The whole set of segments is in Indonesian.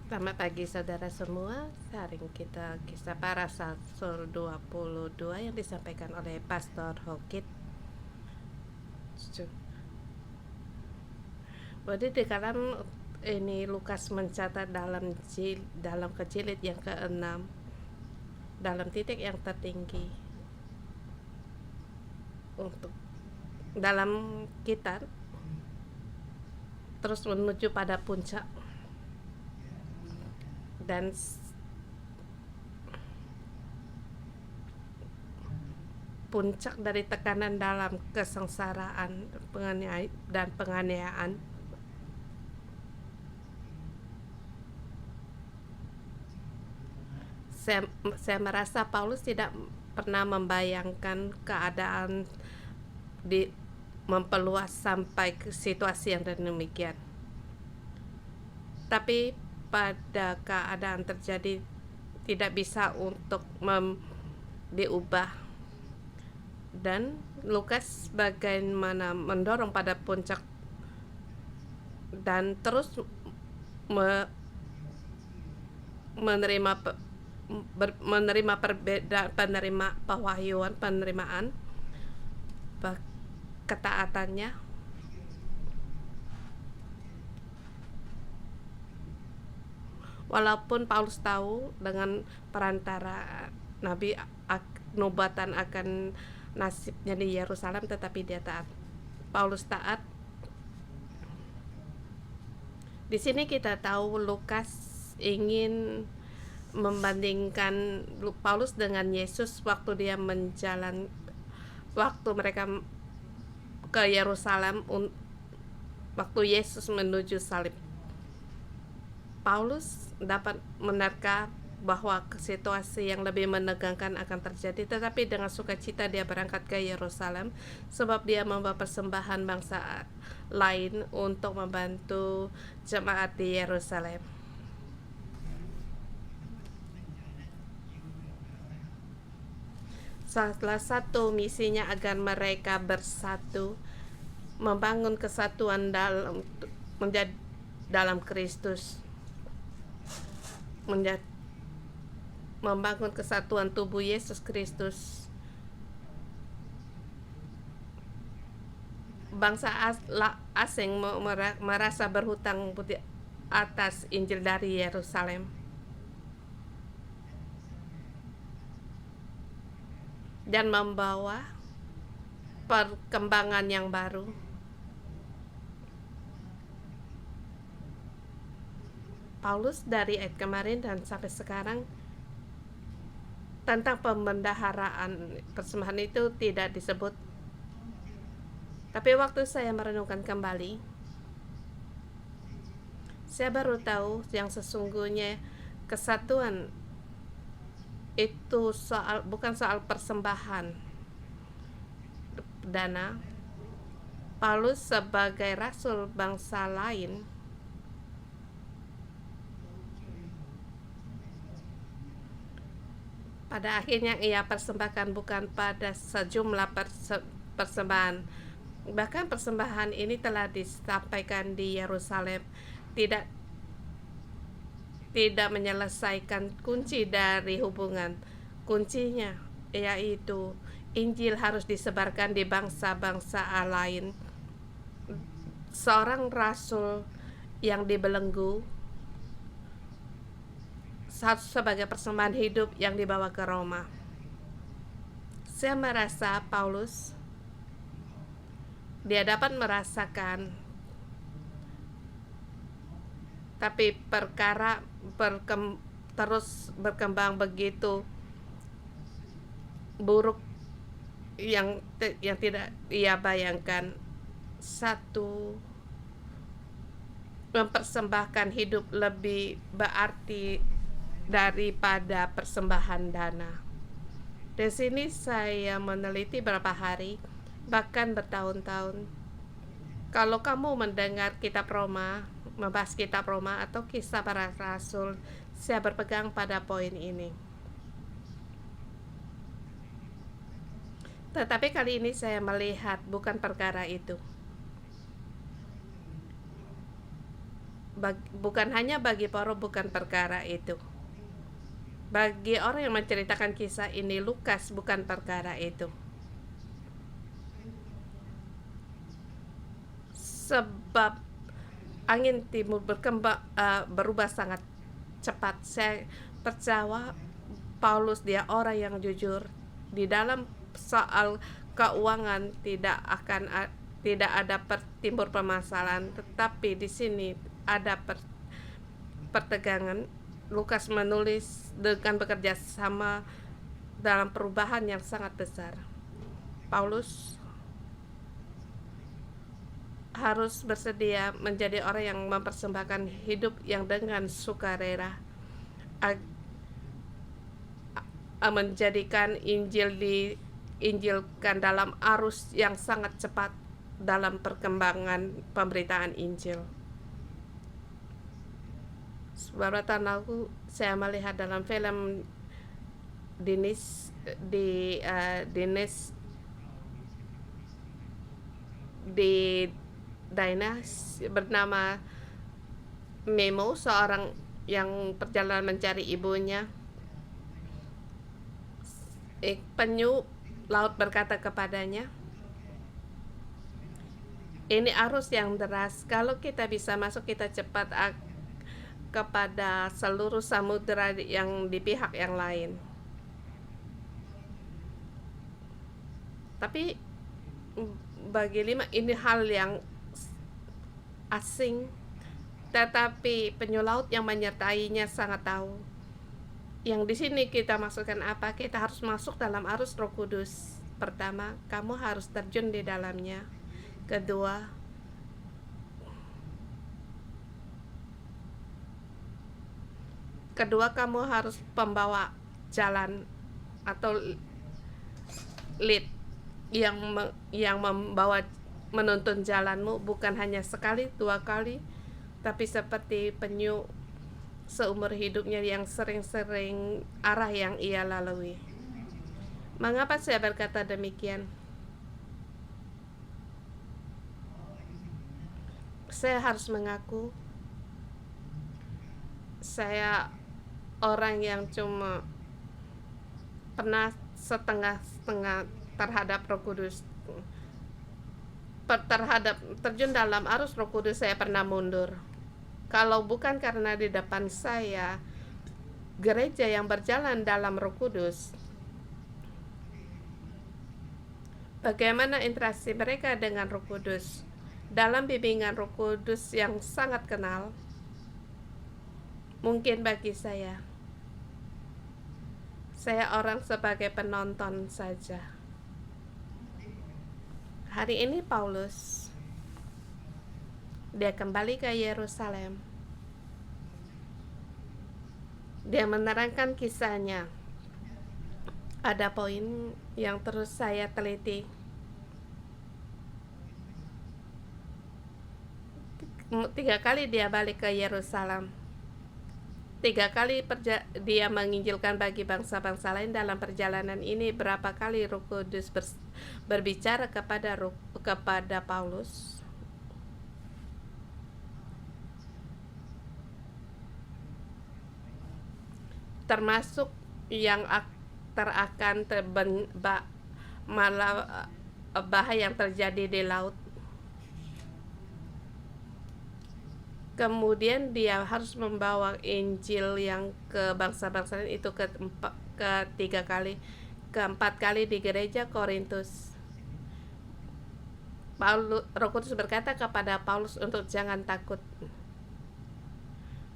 Selamat pagi saudara semua. Hari ini kita kisah para Rasul 22 yang disampaikan oleh Pastor Hokit. Jadi di dalam ini Lukas mencatat dalam kejilid yang ke-6 dalam titik yang tertinggi untuk dalam kita terus menuju pada puncak dan puncak dari tekanan dalam kesengsaraan dan penganiayaan. Saya merasa Paulus tidak pernah membayangkan keadaan memperluas sampai ke situasi yang demikian. Tapi pada keadaan terjadi tidak bisa untuk diubah, dan Lukas bagaimana mendorong pada puncak dan terus menerima penerimaan ketaatannya, walaupun Paulus tahu dengan perantara Nabi nubatan akan nasibnya di Yerusalem, tetapi dia taat. Paulus taat. Di sini kita tahu Lukas ingin membandingkan Paulus dengan Yesus waktu mereka ke Yerusalem, waktu Yesus menuju salib. Paulus dapat menerka bahwa situasi yang lebih menegangkan akan terjadi, tetapi dengan sukacita dia berangkat ke Yerusalem sebab dia membawa persembahan bangsa lain untuk membantu jemaat di Yerusalem. Salah satu misinya agar mereka bersatu, membangun kesatuan dalam Kristus, membangun kesatuan tubuh Yesus Kristus. Bangsa asing merasa berhutang budi atas Injil dari Yerusalem dan membawa perkembangan yang baru. Paulus dari ayat kemarin dan sampai sekarang tentang pembendaharaan persembahan itu tidak disebut. Tapi waktu saya merenungkan kembali, saya baru tahu yang sesungguhnya kesatuan itu bukan soal persembahan dana. Paulus sebagai rasul bangsa lain pada akhirnya ia persembahkan bukan pada sejumlah persembahan. Bahkan persembahan ini telah disampaikan di Yerusalem, tidak menyelesaikan kunci dari hubungan. Kuncinya yaitu Injil harus disebarkan di bangsa-bangsa lain. Seorang rasul yang dibelenggu sebagai persembahan hidup yang dibawa ke Roma. Saya merasa Paulus dia dapat merasakan, tapi perkara terus berkembang begitu buruk yang tidak ia bayangkan. Satu, mempersembahkan hidup lebih berarti daripada persembahan dana. Di sini saya meneliti berapa hari, bahkan bertahun-tahun. Kalau kamu mendengar kitab Roma, membahas kitab Roma atau kisah para rasul, saya berpegang pada poin ini. Tetapi kali ini saya melihat bukan perkara itu. bukan hanya bagi Paulus bukan perkara itu. Bagi orang yang menceritakan kisah ini, Lukas bukan perkara itu. Sebab angin timur berubah sangat cepat. Saya percaya Paulus dia orang yang jujur di dalam soal keuangan, tidak ada timbul permasalahan, tetapi di sini ada pertegangan. Lukas menulis dengan bekerja sama dalam perubahan yang sangat besar. Paulus harus bersedia menjadi orang yang mempersembahkan hidup yang dengan sukarela, menjadikan Injil diinjilkan dalam arus yang sangat cepat dalam perkembangan pemberitaan Injil. Beberapa tahun lalu saya melihat dalam film Dinis di Dainas bernama Memo, seorang yang perjalanan mencari ibunya. Penyu laut berkata kepadanya, ini arus yang deras, kalau kita bisa masuk kita cepat kepada seluruh samudera yang di pihak yang lain. Tapi bagi Lima ini hal yang asing, tetapi penyu laut yang menyertainya sangat tahu. Yang di sini kita masukkan apa? Kita harus masuk dalam arus Roh Kudus. Pertama, kamu harus terjun di dalamnya. Kedua, kamu harus pembawa jalan atau lead yang menuntun jalanmu, bukan hanya sekali, 2 kali, tapi seperti penyu seumur hidupnya yang sering-sering arah yang ia lalui. Mengapa saya berkata demikian? Saya harus mengaku saya orang yang cuma pernah setengah-setengah terhadap Roh Kudus. Terhadap terjun dalam arus Roh Kudus saya pernah mundur. Kalau bukan karena di depan saya gereja yang berjalan dalam Roh Kudus, bagaimana interaksi mereka dengan Roh Kudus dalam bimbingan Roh Kudus yang sangat kenal? Mungkin bagi saya orang sebagai penonton saja. Hari ini Paulus dia kembali ke Yerusalem. Dia menerangkan kisahnya. Ada poin yang terus saya teliti. 3 kali dia balik ke Yerusalem. 3 kali dia menginjilkan bagi bangsa-bangsa lain. Dalam perjalanan ini berapa kali Roh Kudus berbicara kepada Paulus? Termasuk yang akan malah bahaya yang terjadi di laut. Kemudian dia harus membawa Injil yang ke bangsa-bangsa lain, itu ke 3 kali. Keempat kali di gereja Korintus. Roh Kudus berkata kepada Paulus untuk jangan takut.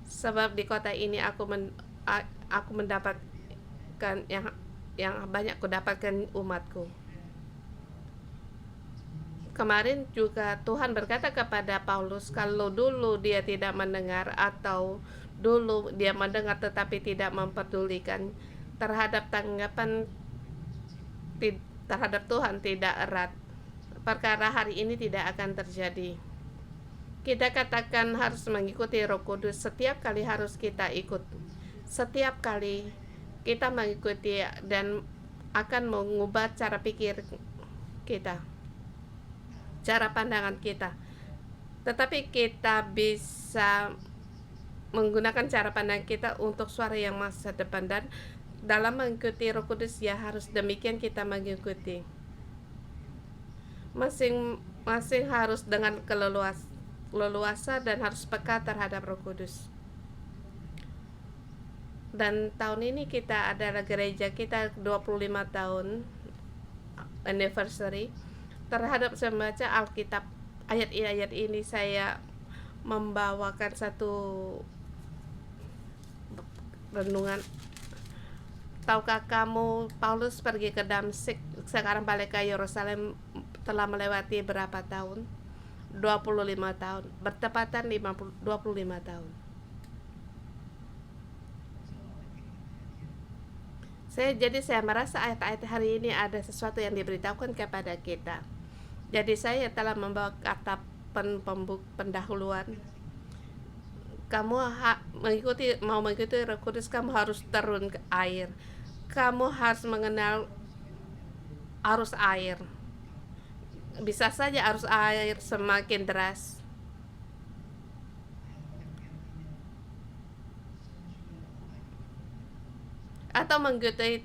Sebab di kota ini aku mendapatkan yang banyak kudapatkan umatku. Kemarin juga Tuhan berkata kepada Paulus, kalau dulu dia tidak mendengar atau dulu dia mendengar tetapi tidak memperdulikan terhadap tanggapan terhadap Tuhan tidak erat, perkara hari ini tidak akan terjadi. Kita katakan harus mengikuti Roh Kudus, setiap kali harus kita ikut. Setiap kali kita mengikuti dan akan mengubah cara pikir kita, cara pandangan kita. Tetapi kita bisa menggunakan cara pandang kita untuk suara yang masa depan, dan dalam mengikuti Roh Kudus ya harus demikian kita mengikuti. Masing-masing harus dengan leluasa dan harus peka terhadap Roh Kudus. Dan tahun ini kita adalah gereja kita 25 tahun anniversary. Terhadap membaca Alkitab, ayat ini saya membawakan satu renungan. Tahukah kamu Paulus pergi ke Damsik, sekarang balik ke Yerusalem telah melewati berapa tahun? 25 tahun, bertepatan 25 tahun. Saya merasa ayat-ayat hari ini ada sesuatu yang diberitahukan kepada kita. Jadi saya telah membawa kata pendahuluan. Kamu mau mengikuti Roh Kudus, kamu harus turun ke air. Kamu harus mengenal arus air. Bisa saja arus air semakin deras. Atau mengikuti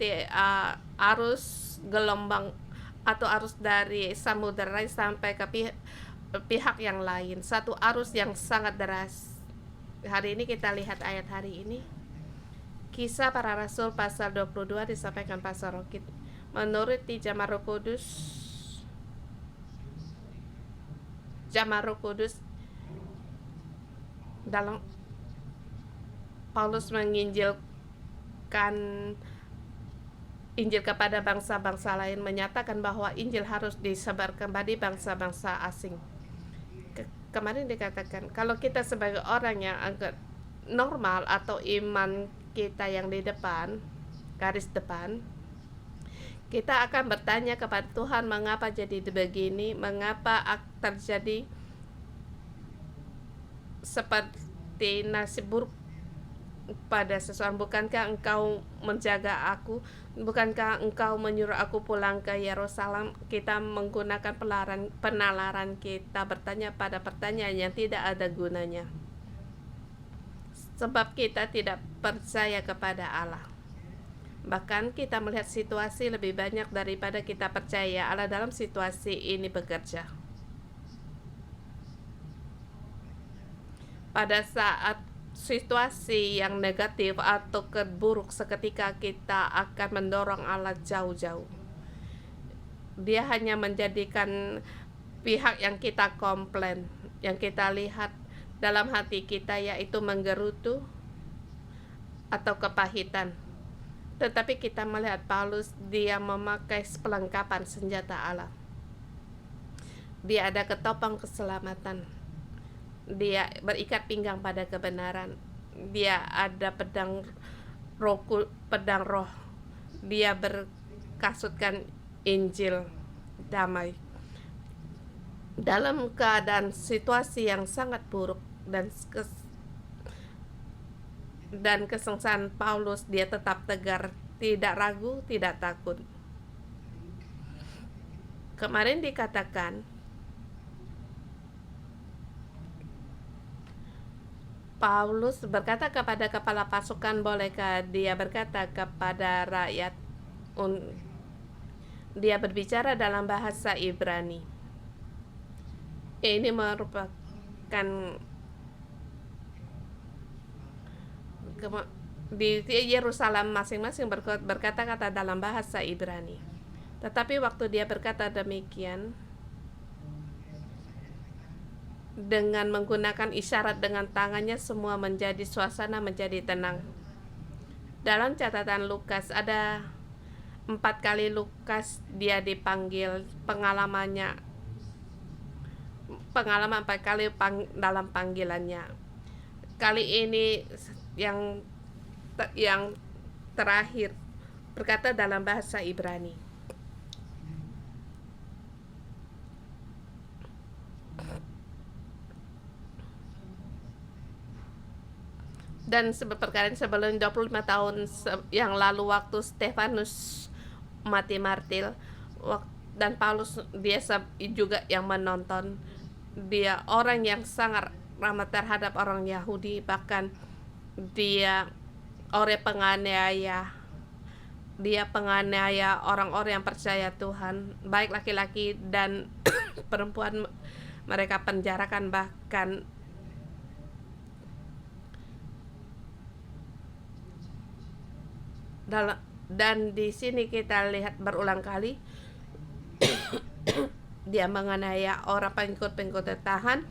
arus gelombang atau arus dari samudera lain sampai ke pihak yang lain. Satu arus yang sangat deras. Hari ini kita lihat ayat hari ini. Kisah Para Rasul pasal 22 disampaikan Pastor Rokit. Menurut di Jamaah Roh Kudus dalam Paulus menginjilkan Injil kepada bangsa-bangsa lain, menyatakan bahwa Injil harus disebarkan bagi bangsa-bangsa asing. Kemarin dikatakan kalau kita sebagai orang yang agak normal atau iman kita yang di depan, garis depan, kita akan bertanya kepada Tuhan, mengapa jadi begini, mengapa terjadi seperti nasib buruk pada seseorang. Bukankah engkau menjaga aku? Bukankah engkau menyuruh aku pulang ke Yerusalem? Kita menggunakan penalaran kita bertanya pada pertanyaan yang tidak ada gunanya, sebab kita tidak percaya kepada Allah. Bahkan kita melihat situasi lebih banyak daripada kita percaya Allah dalam situasi ini bekerja. Pada saat situasi yang negatif atau keburuk, seketika kita akan mendorong Allah jauh-jauh. Dia hanya menjadikan pihak yang kita komplain, yang kita lihat dalam hati kita, yaitu menggerutu atau kepahitan. Tetapi kita melihat Paulus, dia memakai perlengkapan senjata Allah. Dia ada ketopang keselamatan. Dia berikat pinggang pada kebenaran. Dia ada pedang roh. Dia berkasutkan Injil damai. Dalam keadaan situasi yang sangat buruk dan kesengsaraan Paulus, dia tetap tegar, tidak ragu, tidak takut. Kemarin dikatakan Paulus berkata kepada kepala pasukan, bolehkah dia berkata kepada rakyat? Dia berbicara dalam bahasa Ibrani. Ini merupakan di Yerusalem masing-masing berkata-kata dalam bahasa Ibrani. Tetapi waktu dia berkata demikian, dengan menggunakan isyarat dengan tangannya, semua suasana menjadi tenang. Dalam catatan Lukas ada 4 kali Lukas dia dipanggil, pengalaman 4 kali dalam panggilannya. Kali ini yang terakhir berkata dalam bahasa Ibrani. Dan perkara sebelum 25 tahun yang lalu, waktu Stefanus mati martir, dan Paulus dia juga yang menonton. Dia orang yang sangat ramah terhadap orang Yahudi, bahkan Dia orang penganiaya. Dia penganiaya orang-orang yang percaya Tuhan, baik laki-laki dan perempuan. Mereka penjarakan, bahkan dalam, dan di sini kita lihat berulang kali dia menganiaya orang pengikut-pengikut Tuhan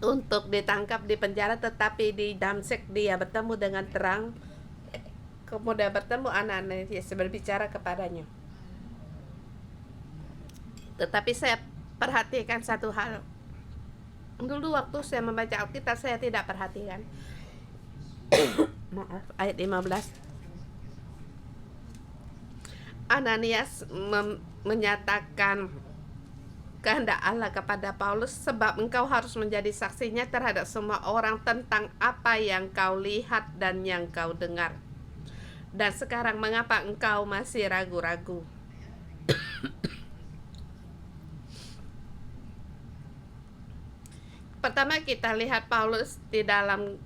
untuk ditangkap di penjara, tetapi di Damsyik dia bertemu dengan terang. Kemudian bertemu anak-anak Yesus berbicara kepadanya. Tetapi saya perhatikan satu hal. Dulu waktu saya membaca Alkitab, saya tidak perhatikan. Maaf, ayat 15. Ananias menyatakan kehendak Allah kepada Paulus, sebab engkau harus menjadi saksinya terhadap semua orang tentang apa yang kau lihat dan yang kau dengar. Dan sekarang mengapa engkau masih ragu-ragu? Pertama kita lihat Paulus di dalam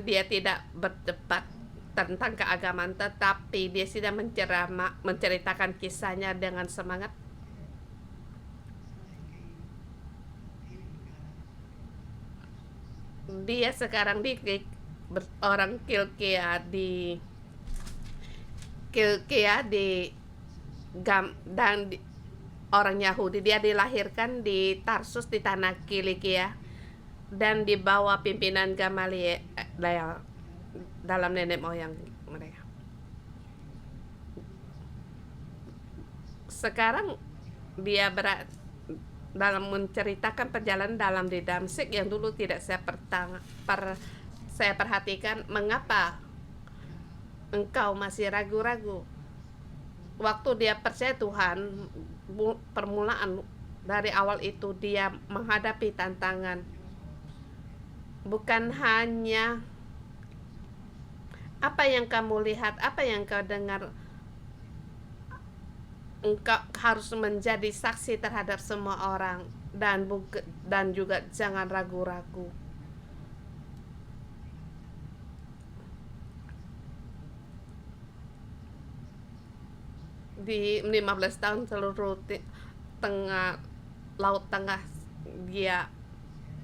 dia tidak berdebat tentang keagamaan, tetapi dia sudah menceritakan kisahnya dengan semangat. Dia sekarang orang Kilkia dan orang Yahudi. Dia dilahirkan di Tarsus di tanah Kilikia dan di bawah pimpinan Gamaliel dalam nenek moyang mereka. Sekarang dia dalam menceritakan perjalanan dalam di Damsyik yang dulu tidak saya perhatikan. Mengapa engkau masih ragu-ragu? Waktu dia percaya Tuhan, permulaan dari awal itu dia menghadapi tantangan. Bukan hanya apa yang kamu lihat, apa yang kau dengar. Engkau harus menjadi saksi terhadap semua orang, dan juga jangan ragu-ragu. Di 15 tahun seluruh Laut Tengah dia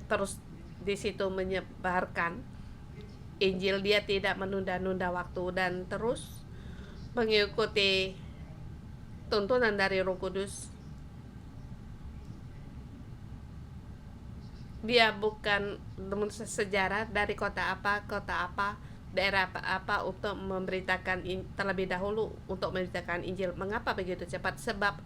terus di situ menyebarkan Injil. Dia tidak menunda-nunda waktu dan terus mengikuti tuntunan dari Roh Kudus. Dia bukan sejarah dari kota apa, daerah apa untuk memberitakan terlebih dahulu untuk memberitakan Injil. Mengapa begitu cepat? Sebab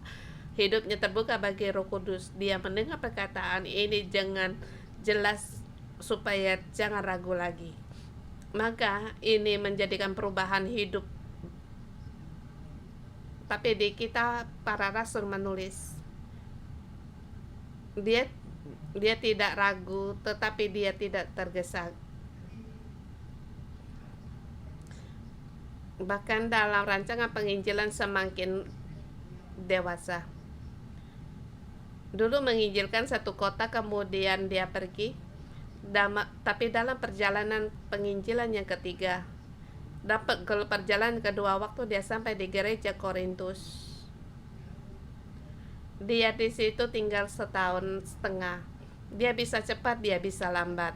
hidupnya terbuka bagi Roh Kudus. Dia mendengar perkataan ini dengan jelas supaya jangan ragu lagi. Maka ini menjadikan perubahan hidup. Tapi di kita para rasul menulis, dia tidak ragu, tetapi dia tidak tergesa. Bahkan dalam rancangan penginjilan semakin dewasa. Dulu menginjilkan satu kota, kemudian dia pergi. Tapi dalam perjalanan penginjilan yang ketiga, dapat perjalanan kedua, waktu dia sampai di gereja Korintus, dia di situ tinggal 1,5 tahun. Dia bisa cepat, dia bisa lambat.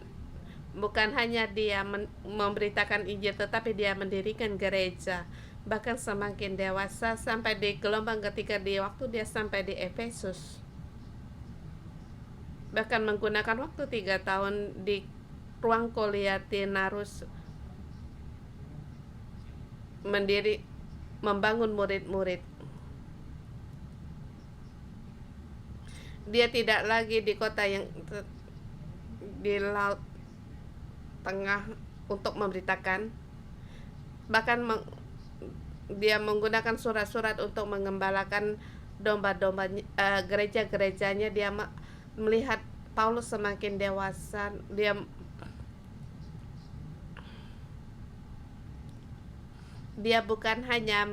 Bukan hanya dia memberitakan Injil, tetapi dia mendirikan gereja. Bahkan semakin dewasa sampai di gelombang ketiga, di waktu dia sampai di Efesus, bahkan menggunakan waktu 3 tahun di ruang kuliah Tinarus membangun murid-murid. Dia tidak lagi di kota yang di Laut Tengah untuk memberitakan. Bahkan dia menggunakan surat-surat untuk mengembalakan domba-domba gereja-gerejanya. Dia melihat Paulus semakin dewasa. Dia bukan hanya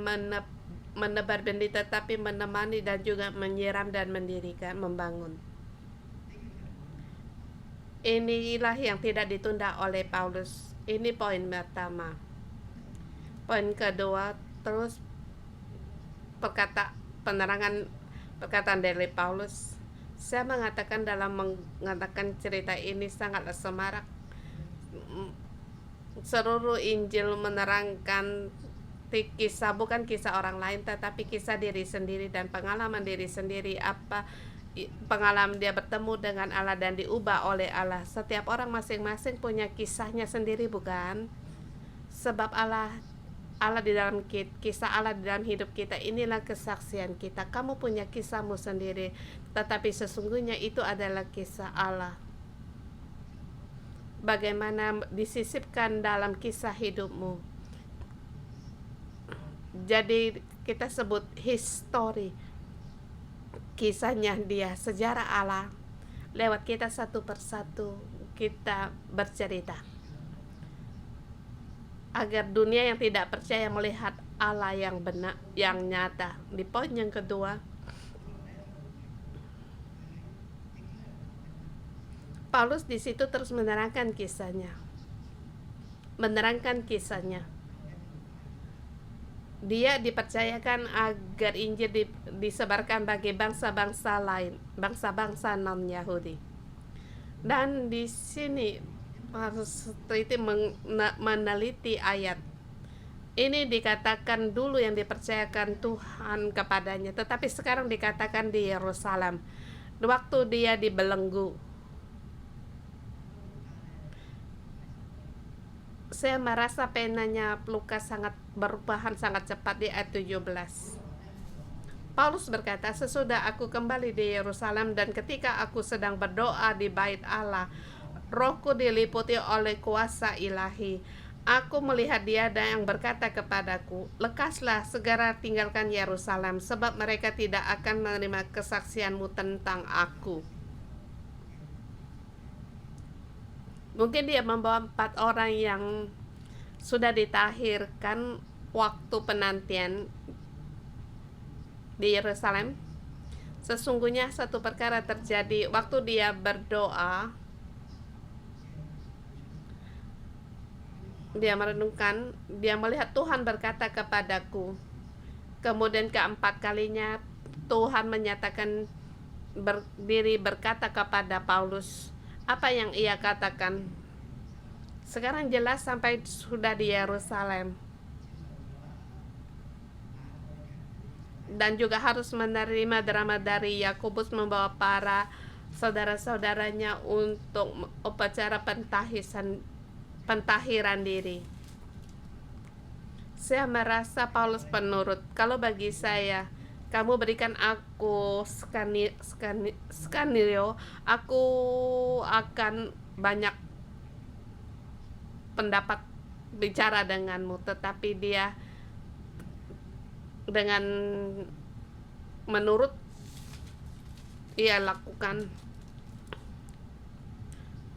menebar benih, tetapi menemani dan juga menyiram dan mendirikan, membangun. Inilah yang tidak ditunda oleh Paulus. Ini poin pertama. Poin kedua, terus penerangan perkataan dari Paulus. Saya mengatakan dalam mengatakan cerita ini sangatlah semarak. Seluruh Injil menerangkan kisah, bukan kisah orang lain, tetapi kisah diri sendiri dan pengalaman diri sendiri. Pengalaman dia bertemu dengan Allah dan diubah oleh Allah. Setiap orang masing-masing punya kisahnya sendiri, bukan? Sebab Allah di dalam kisah Allah di dalam hidup kita, inilah kesaksian kita. Kamu punya kisahmu sendiri, tetapi sesungguhnya itu adalah kisah Allah. Bagaimana disisipkan dalam kisah hidupmu. Jadi kita sebut history, kisahnya dia, sejarah Allah. Lewat kita satu persatu kita bercerita, agar dunia yang tidak percaya melihat Allah yang benar, yang nyata. Di poin yang kedua, Paulus di situ terus menerangkan kisahnya. Dia dipercayakan agar Injil disebarkan bagi bangsa-bangsa lain, bangsa-bangsa non-Yahudi. Dan di sini harus teliti meneliti ayat. Ini dikatakan dulu yang dipercayakan Tuhan kepadanya, tetapi sekarang dikatakan di Yerusalem, waktu dia dibelenggu. Saya merasa penanya Lukas berubahan sangat cepat di ayat 17. Paulus berkata, sesudah aku kembali di Yerusalem dan ketika aku sedang berdoa di bait Allah, rohku diliputi oleh kuasa ilahi. Aku melihat dia yang berkata kepadaku, lekaslah, segera tinggalkan Yerusalem, sebab mereka tidak akan menerima kesaksianmu tentang aku. Mungkin dia membawa 4 orang yang sudah ditahirkan waktu penantian di Yerusalem. Sesungguhnya satu perkara terjadi waktu dia berdoa. Dia merenungkan, dia melihat Tuhan berkata kepadaku. Kemudian keempat kalinya Tuhan menyatakan diri berkata kepada Paulus. Apa yang ia katakan? Sekarang jelas sampai sudah di Yerusalem. Dan juga harus menerima drama dari Yakobus membawa para saudara-saudaranya untuk upacara pentahiran diri. Saya merasa Paulus penurut. Kalau bagi saya, kamu berikan aku skenario, aku akan banyak pendapat bicara denganmu, tetapi dia dengan menurut ia lakukan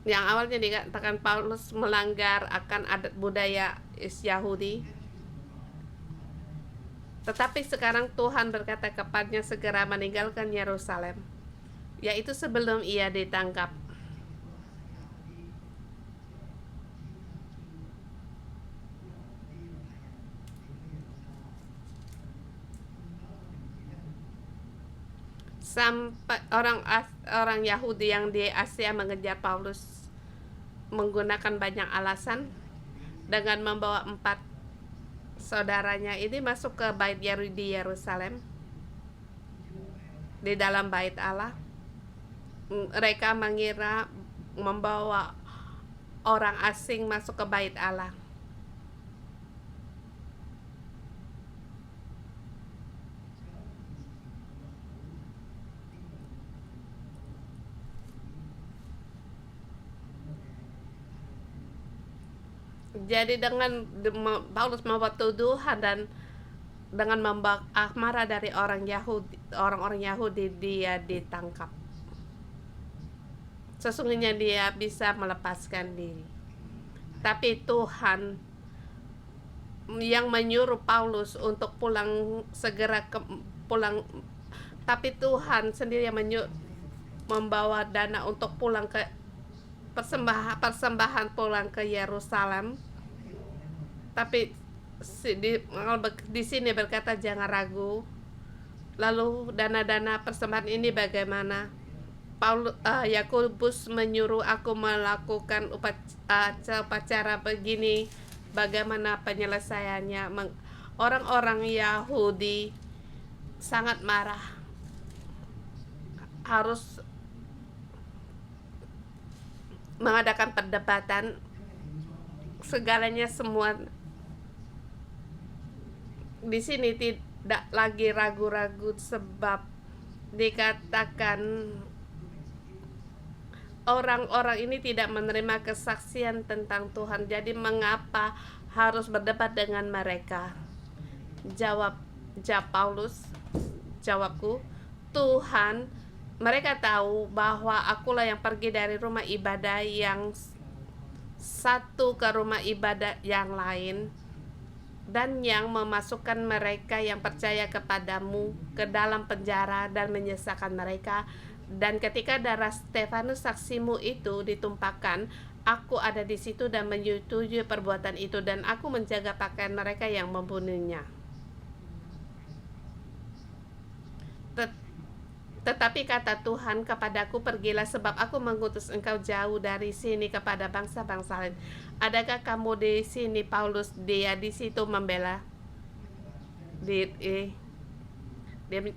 yang awalnya dikatakan Paulus melanggar akan adat budaya Yahudi. Tetapi sekarang Tuhan berkata kepadanya segera meninggalkan Yerusalem, yaitu sebelum ia ditangkap. Sampai orang Yahudi yang di Asia mengejar Paulus menggunakan banyak alasan dengan membawa 4 saudaranya ini masuk ke bait di Yerusalem, di dalam bait Allah. Mereka mengira membawa orang asing masuk ke bait Allah. Jadi dengan Paulus membuat tuduhan dan dengan membawa marah dari orang-orang Yahudi, dia ditangkap. Sesungguhnya dia bisa melepaskan diri, tapi Tuhan yang menyuruh Paulus untuk segera pulang. Tapi Tuhan sendiri yang membawa dana untuk pulang ke persembahan pulang ke Yerusalem. Tapi di sini berkata jangan ragu. Lalu dana-dana persembahan ini bagaimana? Yakobus menyuruh aku melakukan upacara begini. Bagaimana penyelesaiannya? Orang-orang Yahudi sangat marah, harus mengadakan perdebatan, segalanya semua. Di sini tidak lagi ragu-ragu, sebab dikatakan orang-orang ini tidak menerima kesaksian tentang Tuhan. Jadi mengapa harus berdebat dengan mereka? Jawab Paulus, jawabku, Tuhan, mereka tahu bahwa akulah yang pergi dari rumah ibadah yang satu ke rumah ibadah yang lain, dan yang memasukkan mereka yang percaya kepadamu ke dalam penjara dan menyesakan mereka. Dan ketika darah Stefanus saksimu itu ditumpahkan, aku ada di situ dan menyetujui perbuatan itu, dan aku menjaga pakaian mereka yang membunuhnya. Tetapi kata Tuhan kepadaku, pergilah, sebab aku mengutus engkau jauh dari sini kepada bangsa-bangsa lain. Adakah kamu di sini, Paulus? Dia di situ membela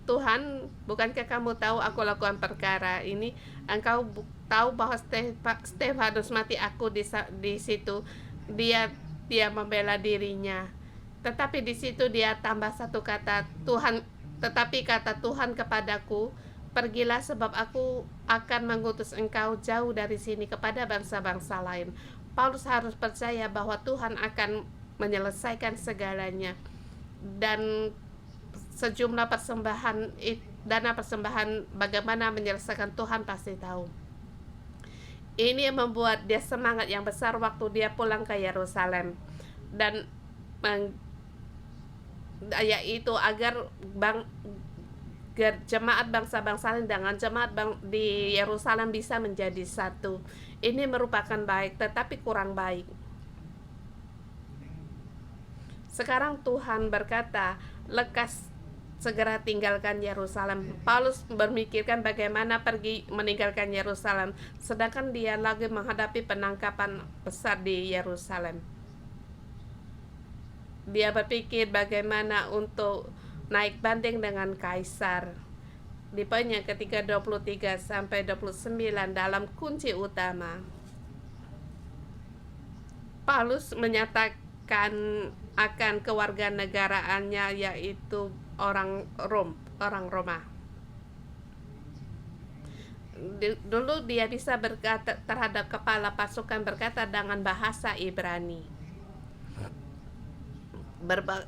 Tuhan, bukankah kamu tahu aku lakukan perkara ini? Engkau tahu bahwa Stefanus mati, aku di situ. Dia membela dirinya. Tetapi di situ dia tambah satu kata, Tuhan. Tetapi kata Tuhan kepadaku, pergilah, sebab aku akan mengutus engkau jauh dari sini kepada bangsa-bangsa lain. Paulus harus percaya bahwa Tuhan akan menyelesaikan segalanya. Dan sejumlah dana persembahan bagaimana menyelesaikan, Tuhan pasti tahu. Ini membuat dia semangat yang besar waktu dia pulang ke Yerusalem. Dan yaitu agar jemaat bangsa-bangsa lain dengan jemaat di Yerusalem bisa menjadi satu. Ini merupakan baik, tetapi kurang baik. Sekarang Tuhan berkata, lekas segera tinggalkan Yerusalem. Paulus memikirkan bagaimana pergi meninggalkan Yerusalem, sedangkan dia lagi menghadapi penangkapan besar di Yerusalem. Dia berpikir bagaimana untuk naik banding dengan Kaisar. Di poinnya ketika 23 sampai 29 dalam kunci utama, Paulus menyatakan akan kewarganegaraannya, yaitu orang Roma. Dulu dia bisa berkata terhadap kepala pasukan, berkata dengan bahasa Ibrani,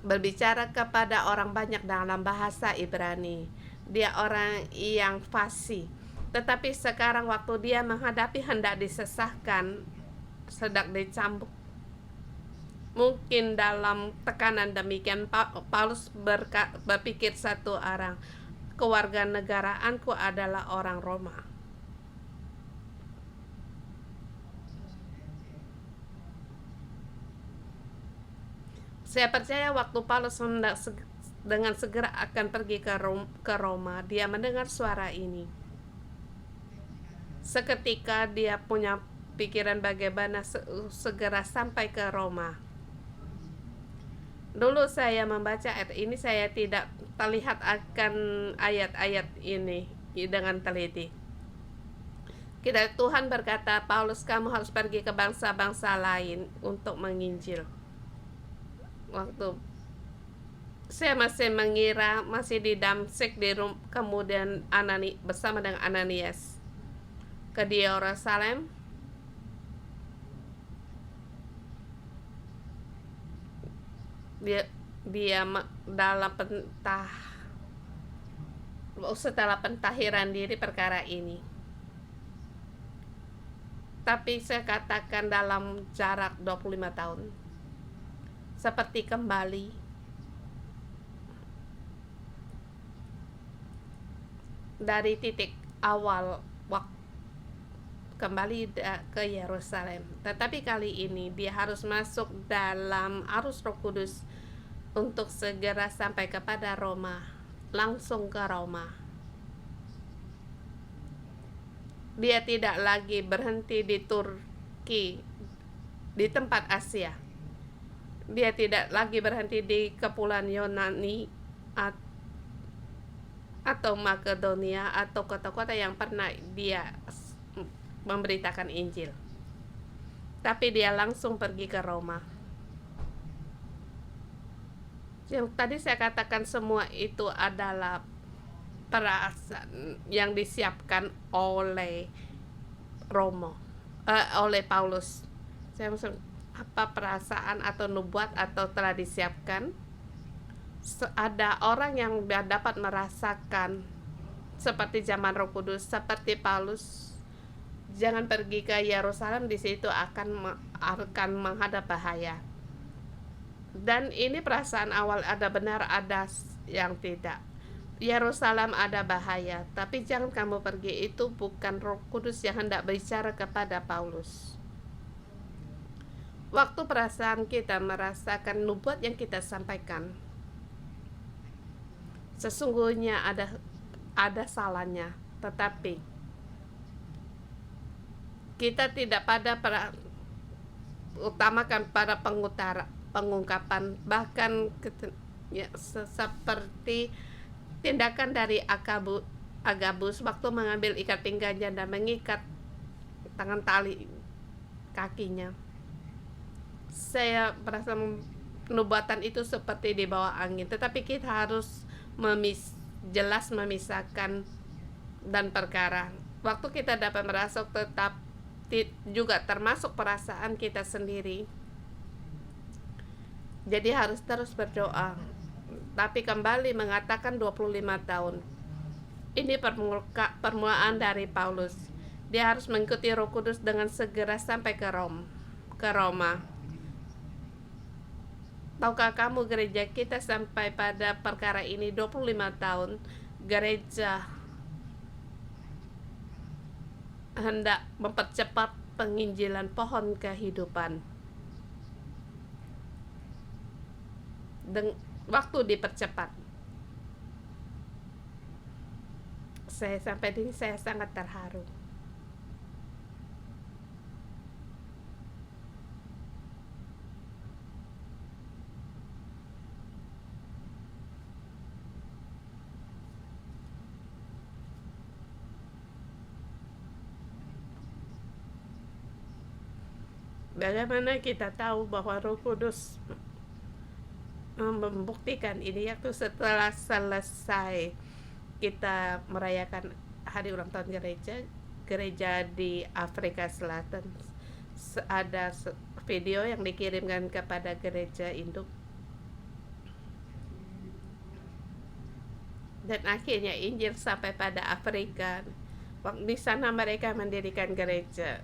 berbicara kepada orang banyak dalam bahasa Ibrani. Dia orang yang fasih. Tetapi sekarang waktu dia menghadapi hendak disesahkan, sedang dicambuk, mungkin dalam tekanan demikian, Paulus berpikir satu arah, kewarganegaraanku adalah orang Roma. Saya percaya waktu Paulus dengan segera akan pergi ke Roma, dia mendengar suara ini. Seketika dia punya pikiran bagaimana segera sampai ke Roma. Dulu saya membaca ayat ini, saya tidak terlihat akan ayat-ayat ini dengan teliti. Tuhan berkata, Paulus, kamu harus pergi ke bangsa-bangsa lain untuk menginjil. Waktu saya masih mengira masih di Damsyik, kemudian bersama dengan Ananias ke Yerusalem. Dia dalam setelah pentahiran diri perkara ini. Tapi saya katakan dalam jarak 25 tahun seperti kembali dari titik awal kembali ke Yerusalem. Tetapi kali ini dia harus masuk dalam arus Roh Kudus untuk segera sampai kepada Roma, langsung ke Roma. Dia tidak lagi berhenti di Turki, di tempat Asia. Dia tidak lagi berhenti di kepulauan Yunani atau Makedonia atau kota-kota yang pernah dia memberitakan Injil. Tapi dia langsung pergi ke Roma. Yang tadi saya katakan semua itu adalah perasaan yang disiapkan oleh oleh Paulus. Saya maksud, apa perasaan atau nubuat atau telah disiapkan? Ada orang yang dapat merasakan seperti zaman Roh Kudus, seperti Paulus. Jangan pergi ke Yerusalem, di situ akan menghadap bahaya. Dan ini perasaan awal, ada benar, ada yang tidak. Yerusalem ada bahaya, tapi jangan kamu pergi. Itu bukan Roh Kudus yang hendak bicara kepada Paulus. Waktu perasaan kita merasakan nubuat yang kita sampaikan, sesungguhnya ada salahnya, tetapi kita tidak utamakan pada pengungkapan, bahkan seperti tindakan dari Agabus waktu mengambil ikat pinggannya dan mengikat tangan tali kakinya. Saya merasa nubuatan itu seperti di bawah angin, tetapi kita harus jelas memisahkan dan perkara. Waktu kita dapat merasuk, tetap juga termasuk perasaan kita sendiri. Jadi harus terus berdoa. Tapi kembali mengatakan 25 tahun. Ini permulaan dari Paulus. Dia harus mengikuti Roh Kudus dengan segera sampai ke Roma. Tahukah kamu, gereja kita sampai pada perkara ini 25 tahun. Gereja hendak mempercepat penginjilan pohon kehidupan. Waktu dipercepat. Sampai ini saya sangat terharu. Bagaimana kita tahu bahwa Roh Kudus membuktikan ini? Yaitu setelah selesai kita merayakan hari ulang tahun gereja di Afrika Selatan, ada video yang dikirimkan kepada gereja induk, dan akhirnya Injil sampai pada Afrika. Di sana mereka mendirikan gereja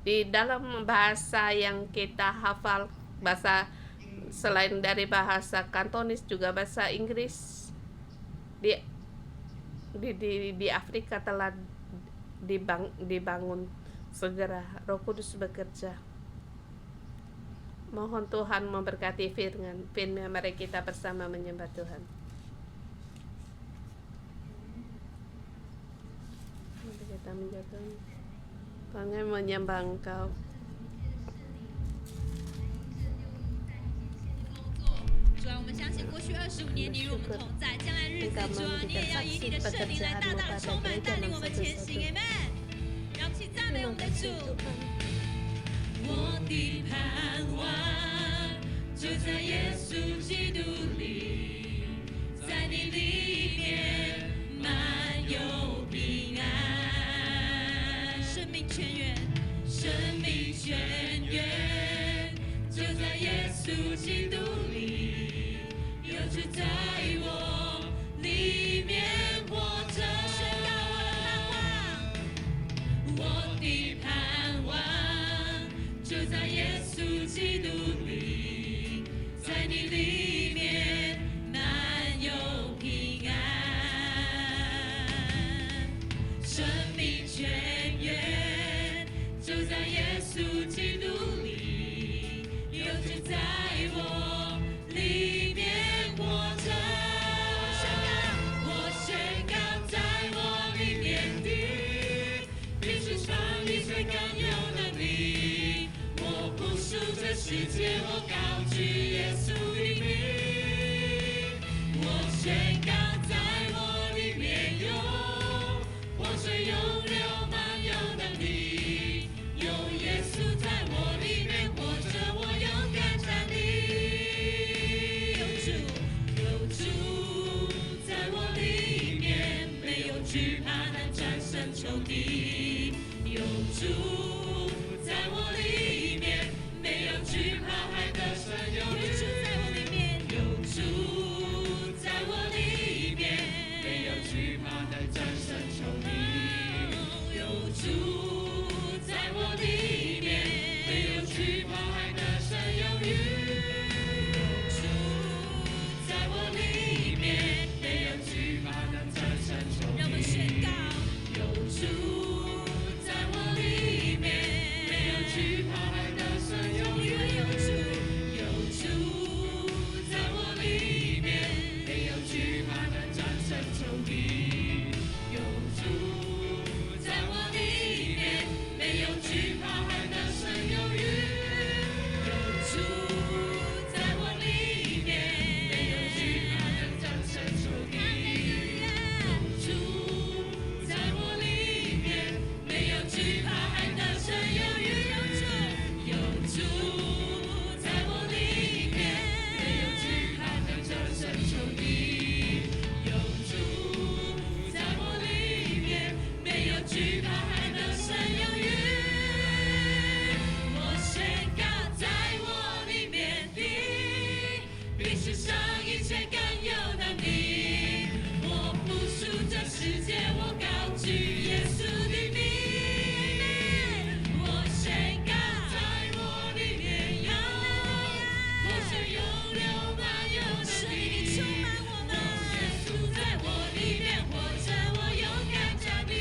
di dalam bahasa yang kita hafal, bahasa selain dari bahasa Kantonis juga bahasa Inggris. Di Afrika telah dibangun. Segera Roh Kudus bekerja. Mohon Tuhan memberkati firman. Mari kita bersama menyembah Tuhan. Mari kita menjatuhkan. Kami menyembah Engkau. 主啊，我们相信过去25年你与我们同在，将来日子主啊，你也要以你的圣灵来大大的充满带领我们前行，Amen。让我们一起赞美我们的主。我的盼望就在耶稣基督里，在你里面满有平安，生命泉源，生命泉源就在耶稣基督里。就在我里面活着，宣告我的盼望就在耶稣基督里，在你里面满有平安，生命泉就在耶稣基督里，有主在我里面活着。我宣告，在我里面的，比世上一切更有能力。我不属这世界，我高举耶稣的名。我宣告，在我里面有活水涌流满有能力，有耶稣在我里面活着，我勇敢站立。有主在我里面，没有惧怕，能战胜仇敌。有主在我里面，没有惧怕，还得胜有余。有主在我里面，没有惧怕，能战胜仇敌。有主在我里面，没有惧怕，还得胜有余。有主在我里面，没有惧怕，能战胜仇敌。让我们宣告，有主在我里面，没有惧怕，还得胜有余。有主在我里面，没有惧怕，能战胜仇敌。有主在我里面，没有惧怕，还得胜有余。有主在我里面，没有惧怕，能战胜仇敌。有主在我里面，没有惧怕，还得胜有余。有主在我里面，没有惧怕，能战胜仇敌。有主在我里面，没有惧怕，还得胜有余。我宣告，在我里面的，比世上一切更有能力。我不属这世界，我高举耶稣的名。我宣告，在我里面有活水涌流满有能力。耶稣在我里面活着，我勇敢站立。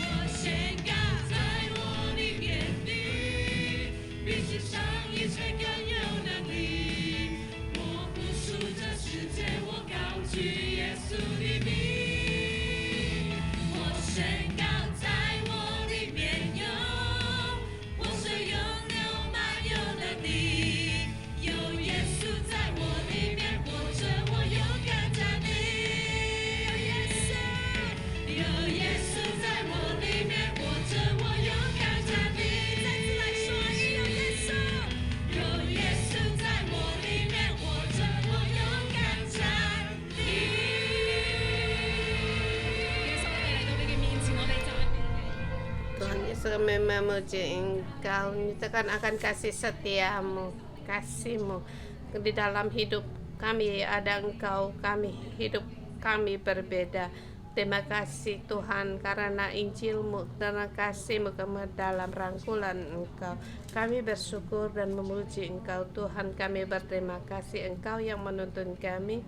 我宣告，在我里面的，比世上一切更有能力。我不属这世界，我高举耶稣的名。我宣告，在我里面有活水涌流满有能力。有耶稣在我里面活着，我勇敢站立。有耶稣在我里面活着，我勇敢站立。再次来说，有耶稣，有耶稣在我里面活着，我勇敢站立。耶稣，我哋嚟到你嘅面前，我哋讚美你。 Tuhan Yesus, kami memuji Engkau, nyatakan akan kasih setiamu, kasih-Mu di dalam hidup kami ada Engkau, hidup kami berbeda. Terima kasih Tuhan karena Injil-Mu, karena kasih-Mu dalam rangkulan Engkau. Kami bersyukur dan memuji Engkau Tuhan, kami berterima kasih Engkau yang menuntun kami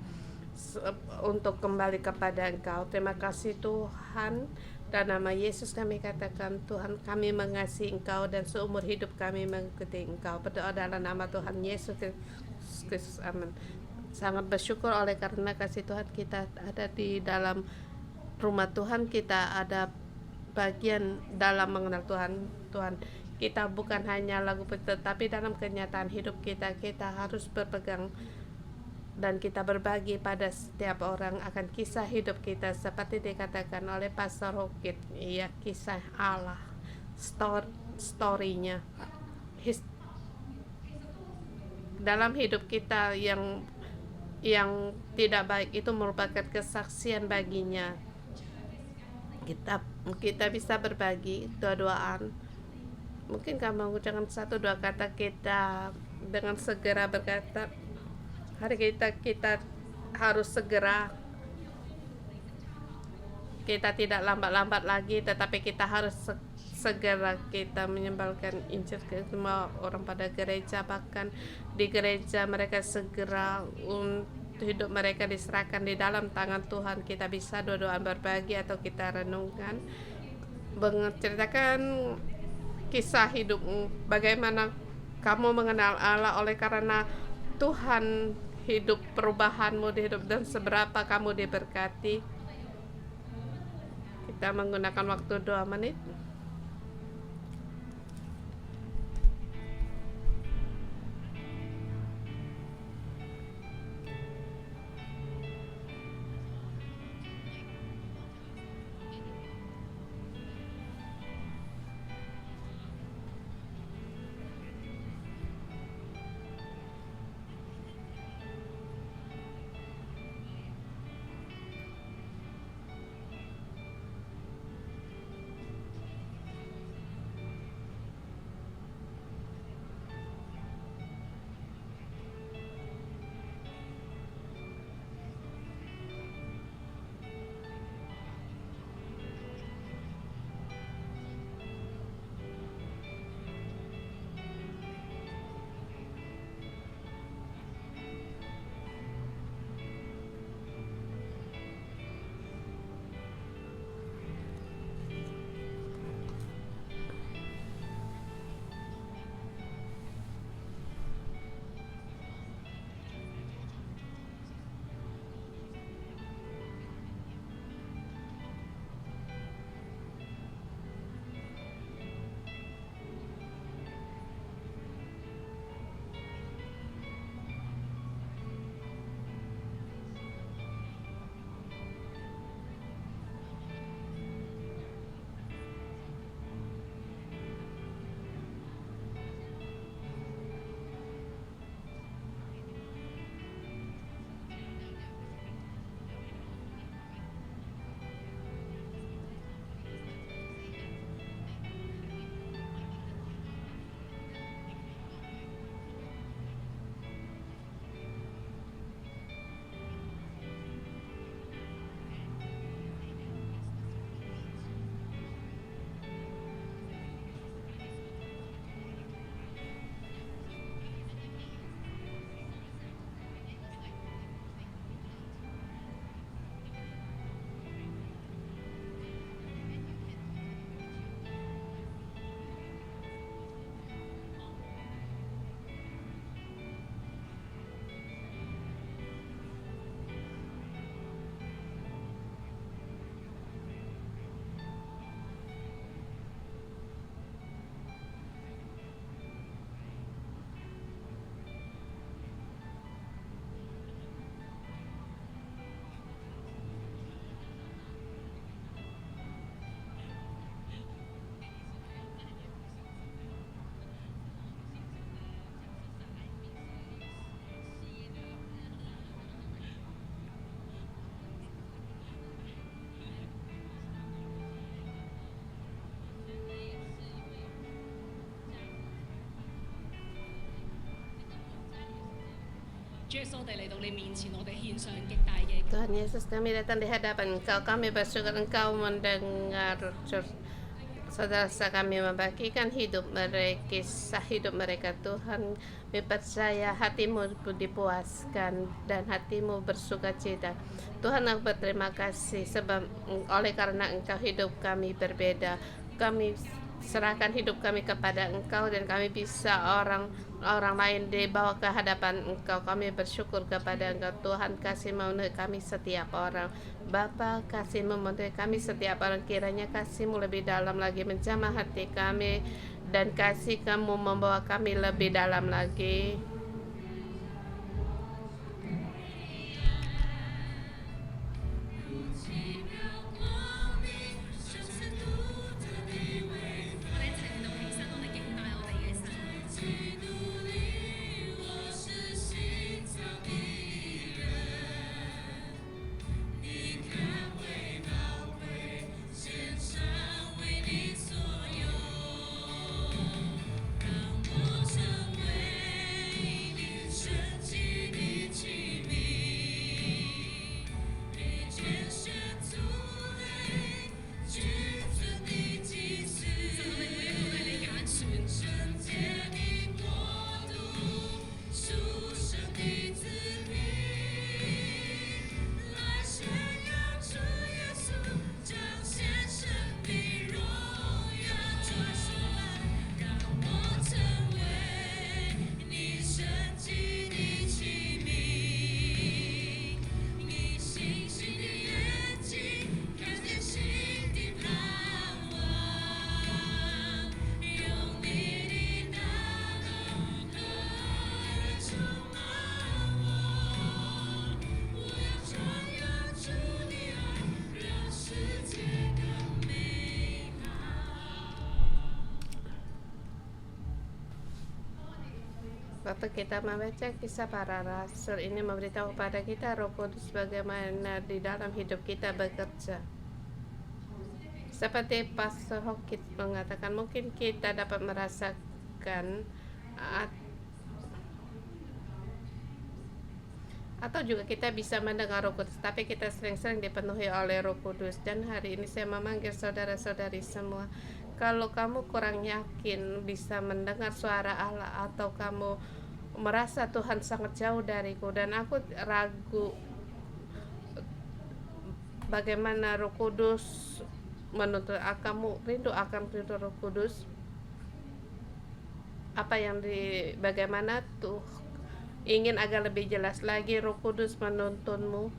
untuk kembali kepada Engkau. Terima kasih Tuhan. Dan nama Yesus kami katakan, Tuhan, kami mengasihi Engkau dan seumur hidup kami mengikuti Engkau. Berdoa dalam nama Tuhan Yesus Kristus. Amin. Sangat bersyukur oleh karena kasih Tuhan kita ada di dalam rumah Tuhan, kita ada bagian dalam mengenal Tuhan. Tuhan, kita bukan hanya lagu tetapi dalam kenyataan hidup kita harus berpegang dan kita berbagi pada setiap orang akan kisah hidup kita seperti dikatakan oleh Pastor Rokit, ya, kisah Allah, story-nya dalam hidup kita yang tidak baik itu merupakan kesaksian baginya. Kita bisa berbagi doa-doaan. Mungkin kamu mengucapkan 1-2 kata, kita dengan segera berkata, hari kita harus segera, kita tidak lambat-lambat lagi, tetapi kita harus segera kita menyebarkan Injil ke semua orang pada gereja. Bahkan di gereja mereka segera hidup mereka diserahkan di dalam tangan Tuhan. Kita bisa doa-doa berbagi atau kita renungkan menceritakan kisah hidupmu, bagaimana kamu mengenal Allah oleh karena Tuhan, hidup perubahanmu di hidup dan seberapa kamu diberkati. Kita menggunakan waktu 2 menit. Tuhan Yesus, kami datang di hadapan Engkau. Kami bersyukur Engkau mendengar saudara-saudara kami membagikan hidup mereka, kisah hidup mereka. Tuhan, kami percaya hatimu dipuaskan dan hatimu bersukacita. Tuhan, aku berterima kasih sebab oleh karena Engkau hidup kami berbeda. Kami serahkan hidup kami kepada Engkau dan kami bisa orang lain dibawa ke hadapan Engkau. Kami bersyukur kepada Engkau. Tuhan, kasih memenuhi kami setiap orang. Bapa, kasih memenuhi kami setiap orang. Kiranya kasih-Mu lebih dalam lagi menjamah hati kami dan kasih Kamu membawa kami lebih dalam lagi. Waktu kita membaca kisah para rasul ini memberitahu kepada kita Roh Kudus bagaimana di dalam hidup kita bekerja. Seperti Pastor Hokit mengatakan, mungkin kita dapat merasakan atau juga kita bisa mendengar Roh Kudus, tapi kita sering-sering dipenuhi oleh Roh Kudus. Dan hari ini saya memanggil saudara-saudari semua, kalau kamu kurang yakin bisa mendengar suara Allah, atau kamu merasa Tuhan sangat jauh dariku dan aku ragu bagaimana Roh Kudus menuntut, kamu rindu akan Roh Kudus, bagaimana tuh ingin agar lebih jelas lagi Roh Kudus menuntunmu.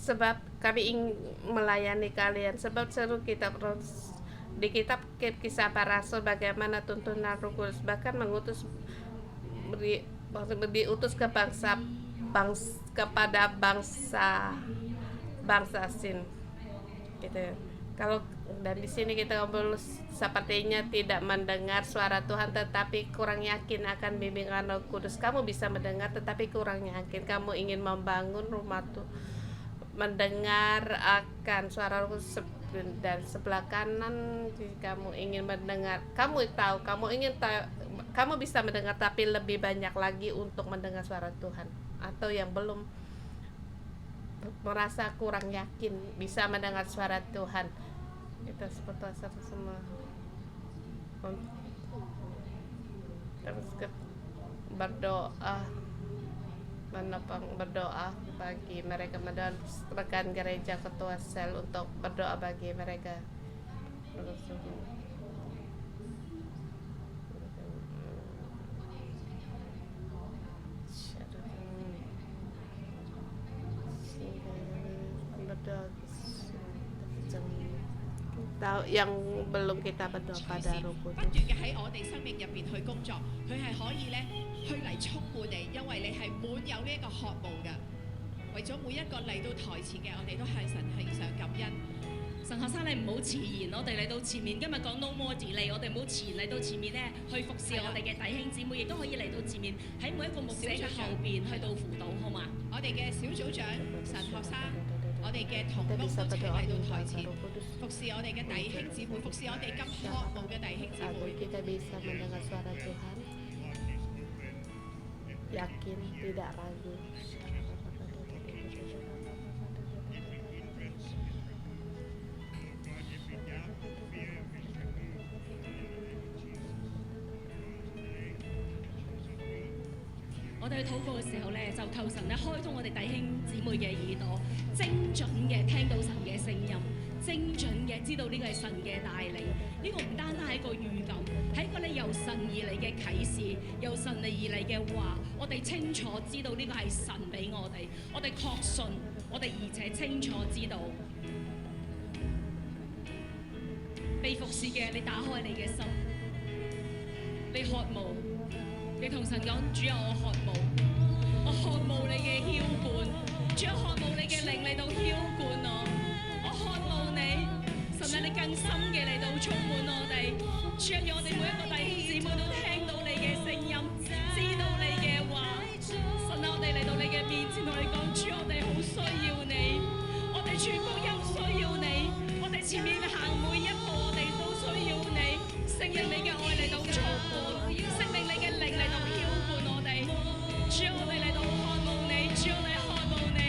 Sebab kami ingin melayani kalian, sebab seluruh kitab di kitab kisah para rasul bagaimana tuntunan Roh Kudus, bahkan diutus ke kepada bangsa Sin gitu ya. Kalau dan di sini kita ngobrol sepertinya tidak mendengar suara Tuhan, tetapi kurang yakin akan bimbingan Roh Kudus. Kamu bisa mendengar tetapi kurang yakin. Kamu ingin membangun rumah tuh, mendengar akan suara Roh Kudus, dan sebelah kanan kamu ingin mendengar. Kamu bisa mendengar, tapi lebih banyak lagi untuk mendengar suara Tuhan, atau yang belum merasa kurang yakin bisa mendengar suara Tuhan. Kita seperti semua terus berdoa bagi mereka, rekan gereja, ketua sel, untuk berdoa bagi mereka. Yang belum kita berdoa pada Roh Kudus. 不斷嘅喺我哋生命入邊去工作，佢係可以咧去嚟充滿你，因為你係滿有呢一個渴慕嘅。為咗每一個嚟到台前嘅，我哋都向神獻上感恩。神學生，你唔好遲延，我哋嚟到前面。今日講 no more delay，我哋唔好遲嚟到前面咧，去服侍我哋嘅弟兄姊妹，亦都可以嚟到前面喺每一個牧者嘅後邊去到輔導，好嘛？我哋嘅小組長、神學生，我哋嘅同工都請嚟到台前，服侍我哋嘅弟兄姊妹，服侍我哋咁渴慕嘅弟兄姊妹。 Kita bisa mendengar suara Tuhan, yakin, tidak ragu.我哋去禱告嘅時候咧，就求神咧開通我哋弟兄姊妹嘅耳朵，精準嘅聽到神嘅聲音，精準嘅知道呢個係神嘅帶領。呢、個唔單單係一個預感，係一個咧由神而嚟嘅啟示，由神而嚟嘅話。我哋清楚知道呢個係神俾我哋，我哋確信，我哋而且清楚知道。被服侍嘅，你打開你嘅心，你渴慕。 你同神講，主啊，我渴慕，我渴慕你嘅澆灌，主啊，渴慕你嘅靈嚟到澆灌我渴慕你，神啊，你更深嘅嚟到充滿我哋，主啊，讓我哋每一個弟兄姊妹都聽到你嘅聲音，知道你嘅話，神啊，我哋嚟到你嘅面前同你講，主，我哋好需要你，我哋傳福音需要你，我哋前面行每一步，我哋都需要你，聖靈你嘅愛嚟到充滿。 聖靈你嘅靈嚟到澆灌我哋，主我哋嚟到渴慕你，主我哋渴慕你。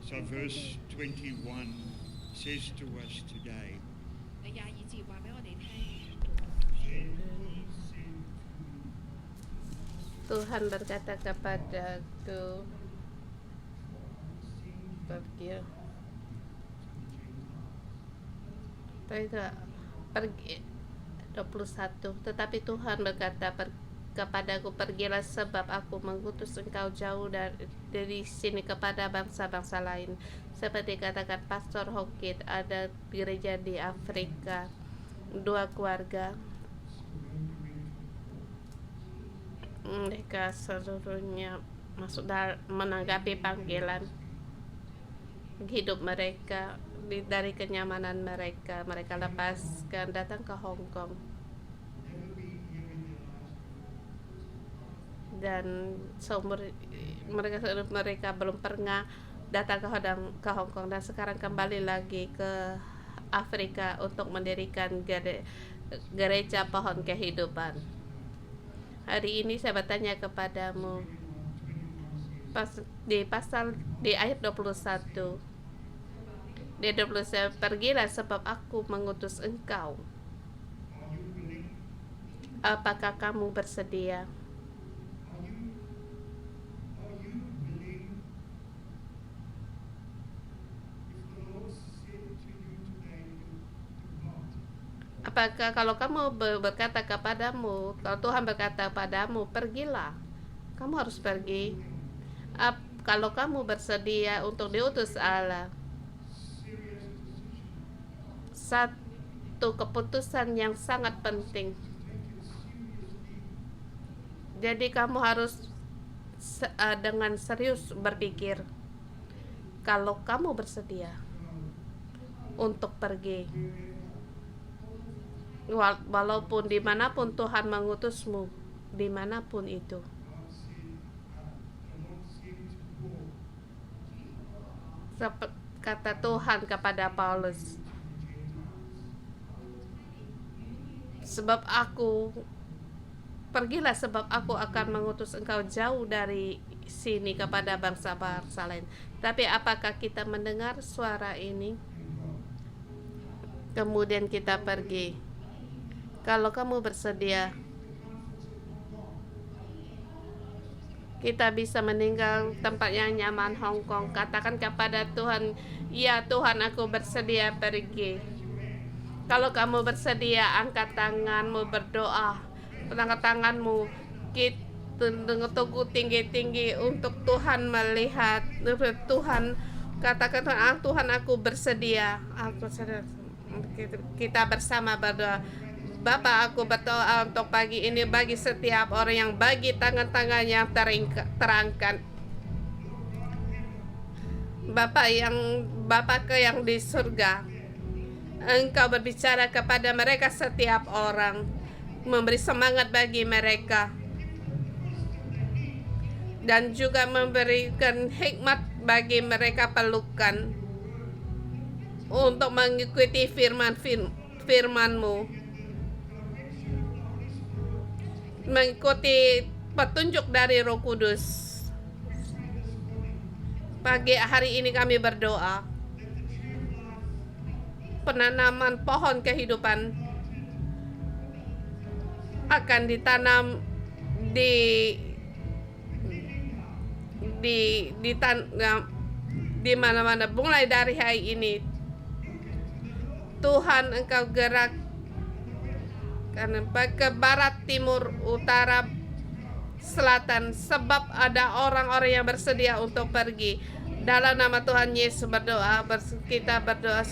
So verse 21 says to us today, 22節話俾我哋聽。 Tuhan berkata kepadaku, pergi. Pergi 21. Tetapi Tuhan berkata kepadaku, pergilah sebab aku mengutus engkau jauh dari sini kepada bangsa-bangsa lain. Seperti katakan Pastor Hokit, ada gereja di Afrika, 2 keluarga. Mereka seluruhnya menanggapi panggilan hidup mereka dari kenyamanan mereka lepaskan datang ke Hong Kong, dan seumur mereka belum pernah datang ke Hong Kong, dan sekarang kembali lagi ke Afrika untuk mendirikan gereja pohon kehidupan. Hari ini saya bertanya kepadamu, di ayat 21, di 21, pergilah sebab aku mengutus engkau. Apakah kamu bersedia? Apakah kalau kamu berkata kepadamu, kalau Tuhan berkata padamu, pergilah, kamu harus pergi. Kalau kamu bersedia untuk diutus Allah, satu keputusan yang sangat penting. Jadi kamu harus dengan serius berpikir, kalau kamu bersedia untuk pergi, walaupun dimanapun Tuhan mengutusmu, dimanapun itu. Kata Tuhan kepada Paulus, pergilah sebab aku akan mengutus engkau jauh dari sini kepada bangsa-bangsa lain. Tapi apakah kita mendengar suara ini? Kemudian kita pergi. Kalau kamu bersedia, kita bisa meninggal tempat yang nyaman Hong Kong. Katakan kepada Tuhan, ya Tuhan, aku bersedia pergi. Kalau kamu bersedia, angkat tanganmu, berdoa. Angkat tanganmu, kita tunggu tinggi-tinggi untuk Tuhan melihat. Tuhan, katakan Tuhan, aku bersedia. Kita bersama berdoa. Bapak, aku berdoa untuk pagi ini bagi setiap orang yang bagi tangan-tangan yang terangkat. Bapa yang di surga, Engkau berbicara kepada mereka setiap orang, memberi semangat bagi mereka, dan juga memberikan hikmat bagi mereka pelukan untuk mengikuti firman-Mu, mengikuti petunjuk dari Roh Kudus. Pagi hari ini kami berdoa, penanaman pohon kehidupan akan ditanam di mana-mana. Mulai dari hari ini, Tuhan, Engkau gerak ke barat, timur, utara, selatan, sebab ada orang-orang yang bersedia untuk pergi. Dalam nama Tuhan Yesus berdoa, kita berdoa,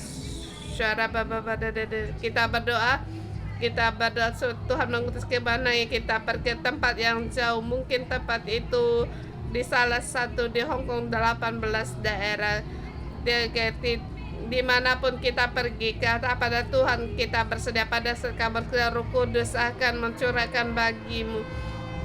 Tuhan mengutus ke mana ya, kita pergi tempat yang jauh, mungkin tempat itu di salah satu di Hong Kong 18 daerah, dimanapun kita pergi, kata pada Tuhan kita bersedia. Pada kabar Roh Kudus akan mencurahkan bagimu.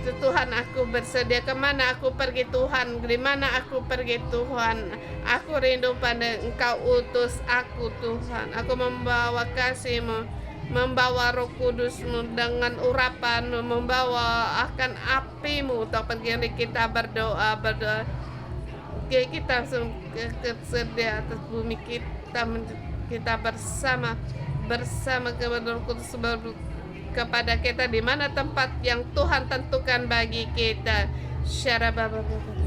Tuhan, aku bersedia. Kemana aku pergi Tuhan? Di mana aku pergi Tuhan? Aku rindu pada Engkau utus aku Tuhan. Aku membawa kasih-Mu, membawa Roh Kudus-Mu dengan urapan, membawa akan api-Mu untuk pergi. Kita berdoa. kita di atas bumi kita bersama kepada Roh Kudus kepada kita di mana tempat yang Tuhan tentukan bagi kita. Syara baba baba.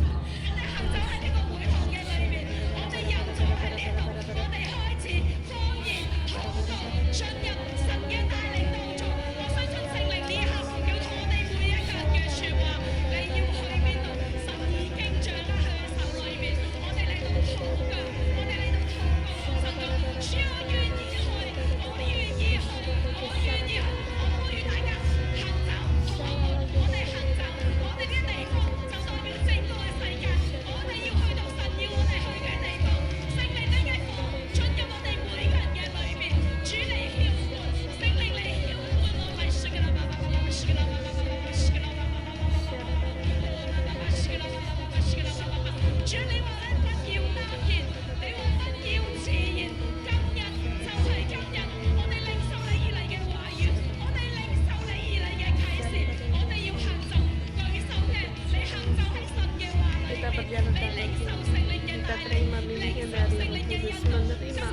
Kita terima bimbingan dari Roh Kudus, menerima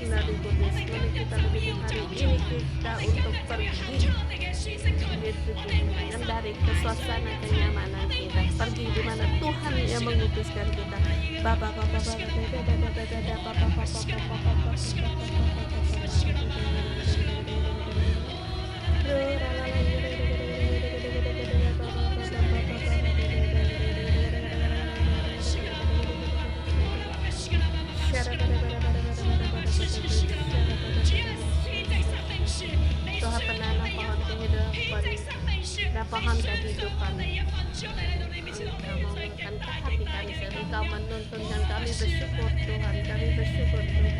dari Kudus. Mari kita lebih hari ini kita untuk pergi dari suasana kenyamanan kita, pergi di mana Tuhan yang mengutuskan kita. Tuhan penanam pohon kehidupan dan pohon kehidupan. Engkau memberikan hati kami, Engkau menuntun dan kami bersyukur Tuhan, kami bersyukur Tuhan.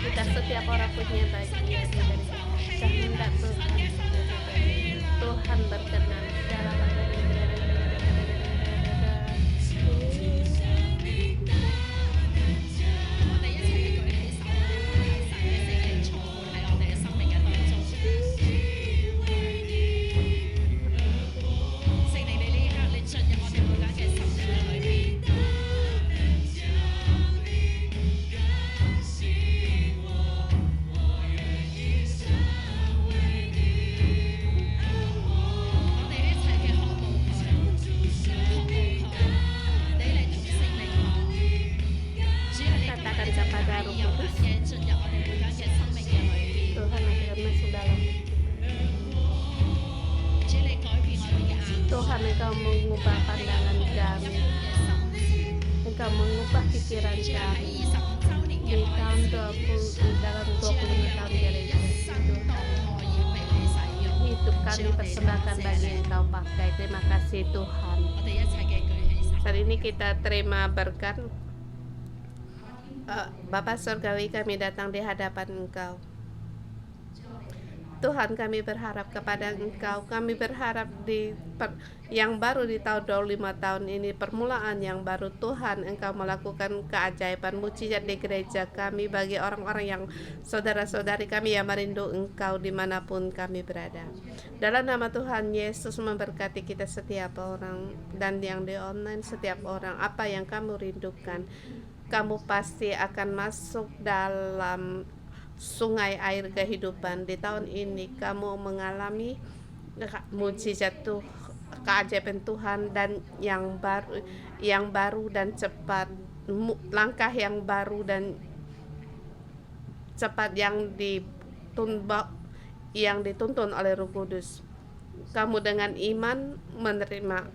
Kita setiap orang punya bagian dari kehendak Tuhan berkenan. Tuhan, Engkau mengubah pandangan kami, Engkau mengubah pikiran kami di tahun 20 dalam 25 tahun gereja. Hidup kami persembahkan bagi Engkau pakai. Terima kasih Tuhan. Saat ini kita terima berkat. Bapa Surgawi, kami datang di hadapan Engkau. Tuhan, kami berharap kepada Engkau. Kami berharap yang baru di tahun 25 tahun ini, permulaan yang baru. Tuhan, Engkau melakukan keajaiban mujizat di gereja kami bagi orang-orang yang saudara-saudari kami yang merindu Engkau dimanapun kami berada. Dalam nama Tuhan Yesus, memberkati kita setiap orang dan yang di online, setiap orang. Apa yang kamu rindukan, kamu pasti akan masuk dalam sungai air kehidupan. Di tahun ini kamu mengalami mujizat Tuhan, keajaiban Tuhan, dan yang baru dan cepat, langkah yang baru dan cepat yang dituntun oleh Roh Kudus. Kamu dengan iman menerima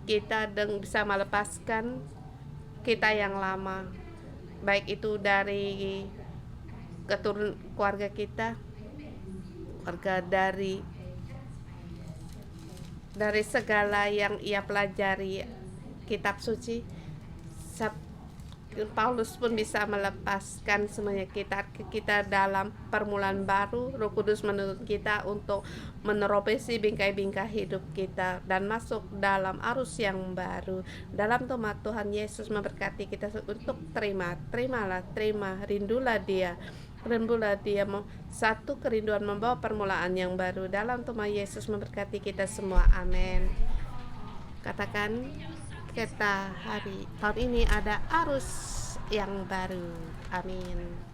kita dan bisa melepaskan kita yang lama, baik itu dari keturunan keluarga kita, keluarga dari segala yang ia pelajari kitab suci, Paulus pun bisa melepaskan semuanya kita dalam permulaan baru. Roh Kudus menuntut kita untuk menerobos bingkai-bingkai hidup kita dan masuk dalam arus yang baru. Dalam nama Tuhan Yesus memberkati kita untuk terimalah, rindulah Dia. Rindulah Dia, satu kerinduan membawa permulaan yang baru. Dalam nama Yesus memberkati kita semua. Amin. Katakan, kita tahun ini ada arus yang baru. Amin.